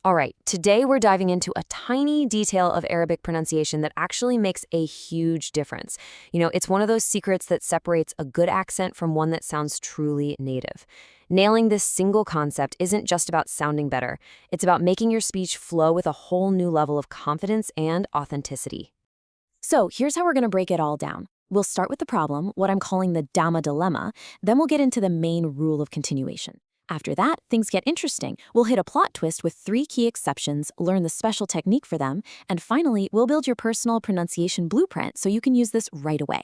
All right, today we're diving into a tiny detail of Arabic pronunciation that actually makes a huge difference. It's one of those secrets that separates a good accent from one that sounds truly native. Nailing this single concept isn't just about sounding better, it's about making your speech flow with a whole new level of confidence and authenticity. So here's how we're going to break it all down. We'll start with the problem, what I'm calling the Dammah dilemma, then we'll get into the main rule of continuation. After that, things get interesting. We'll hit a plot twist with 3 key exceptions, learn the special technique for them, and finally, we'll build your personal pronunciation blueprint so you can use this right away.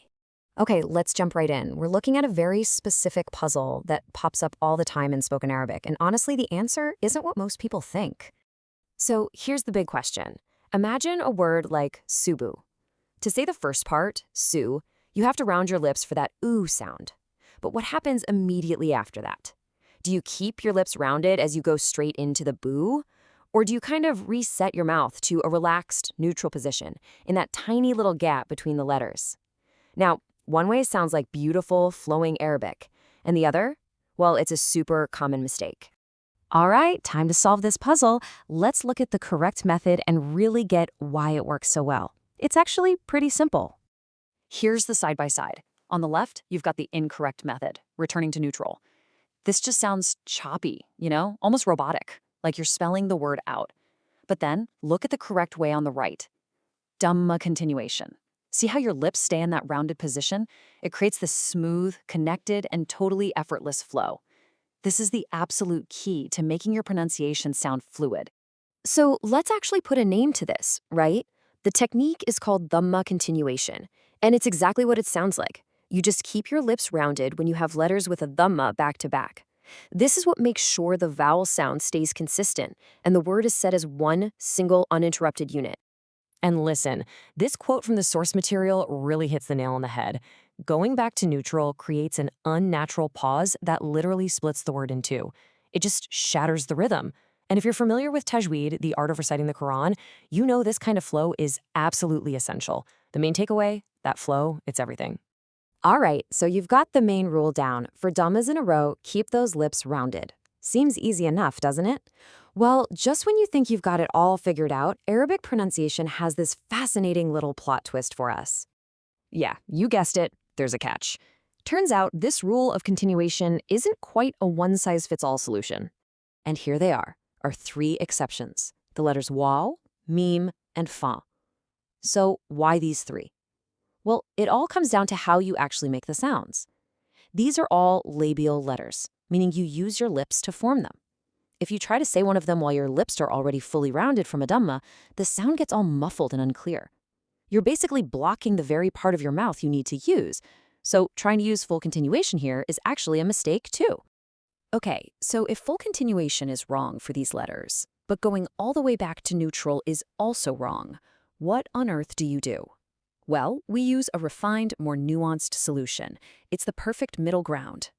Okay, let's jump right in. We're looking at a very specific puzzle that pops up all the time in spoken Arabic, and honestly, the answer isn't what most people think. So here's the big question. Imagine a word like subu. To say the first part, su, you have to round your lips for that oo sound. But what happens immediately after that? Do you keep your lips rounded as you go straight into the boo? Or do you kind of reset your mouth to a relaxed, neutral position in that tiny little gap between the letters? Now, one way sounds like beautiful, flowing Arabic, and the other? Well, it's a super common mistake. All right, time to solve this puzzle. Let's look at the correct method and really get why it works so well. It's actually pretty simple. Here's the side-by-side. On the left, you've got the incorrect method, returning to neutral. This just sounds choppy, almost robotic, like you're spelling the word out. But then, look at the correct way on the right. Dammah continuation. See how your lips stay in that rounded position? It creates this smooth, connected, and totally effortless flow. This is the absolute key to making your pronunciation sound fluid. So let's actually put a name to this, right? The technique is called Dammah continuation, and it's exactly what it sounds like. You just keep your lips rounded when you have letters with a Dammah back to back. This is what makes sure the vowel sound stays consistent and the word is said as one single uninterrupted unit. And listen, this quote from the source material really hits the nail on the head. Going back to neutral creates an unnatural pause that literally splits the word in two. It just shatters the rhythm. And if you're familiar with Tajweed, the art of reciting the Quran, you know this kind of flow is absolutely essential. The main takeaway, that flow, it's everything. All right, so you've got the main rule down. For Dammahs in a row, keep those lips rounded. Seems easy enough, doesn't it? Well, just when you think you've got it all figured out, Arabic pronunciation has this fascinating little plot twist for us. Yeah, you guessed it, there's a catch. Turns out this rule of continuation isn't quite a one-size-fits-all solution. And here they are, our 3 exceptions, the letters waw, mim, and fa. So why these 3? Well, it all comes down to how you actually make the sounds. These are all labial letters, meaning you use your lips to form them. If you try to say one of them while your lips are already fully rounded from a Dammah, the sound gets all muffled and unclear. You're basically blocking the very part of your mouth you need to use, so trying to use full continuation here is actually a mistake too. Okay, so if full continuation is wrong for these letters, but going all the way back to neutral is also wrong, what on earth do you do? Well, we use a refined, more nuanced solution. It's the perfect middle ground.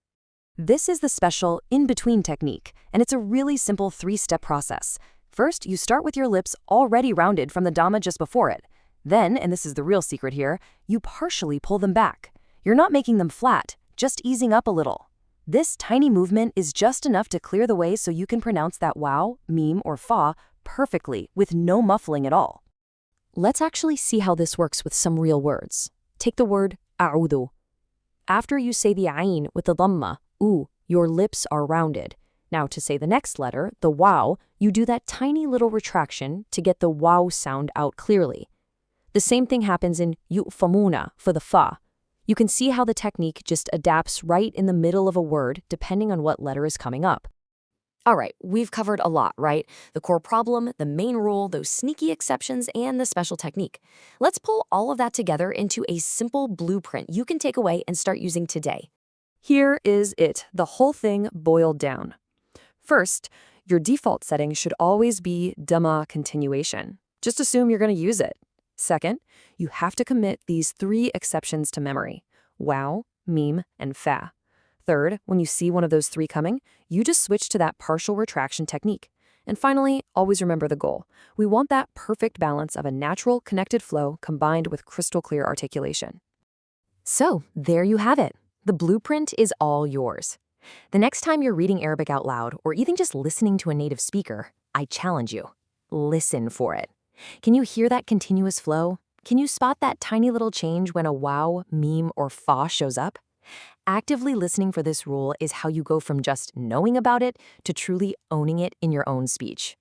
This is the special in-between technique, and it's a really simple 3-step process. First, you start with your lips already rounded from the Dammah just before it. Then, and this is the real secret here, you partially pull them back. You're not making them flat, just easing up a little. This tiny movement is just enough to clear the way so you can pronounce that waw, mim, or fa perfectly with no muffling at all. Let's actually see how this works with some real words. Take the word a'udhu. After you say the ayn with the Dammah, your lips are rounded. Now to say the next letter, the waw, you do that tiny little retraction to get the waw sound out clearly. The same thing happens in yu'famuna for the fa. You can see how the technique just adapts right in the middle of a word depending on what letter is coming up. All right, we've covered a lot, right? The core problem, the main rule, those sneaky exceptions, and the special technique. Let's pull all of that together into a simple blueprint you can take away and start using today. Here is it, the whole thing boiled down. First, your default setting should always be Dammah continuation. Just assume you're going to use it. Second, you have to commit these 3 exceptions to memory: waw, mim, and fa. Third, when you see one of those 3 coming, you just switch to that partial retraction technique. And finally, always remember the goal. We want that perfect balance of a natural, connected flow combined with crystal clear articulation. So, there you have it. The blueprint is all yours. The next time you're reading Arabic out loud, or even just listening to a native speaker, I challenge you. Listen for it. Can you hear that continuous flow? Can you spot that tiny little change when a wow, meme, or fa shows up? Actively listening for this rule is how you go from just knowing about it to truly owning it in your own speech.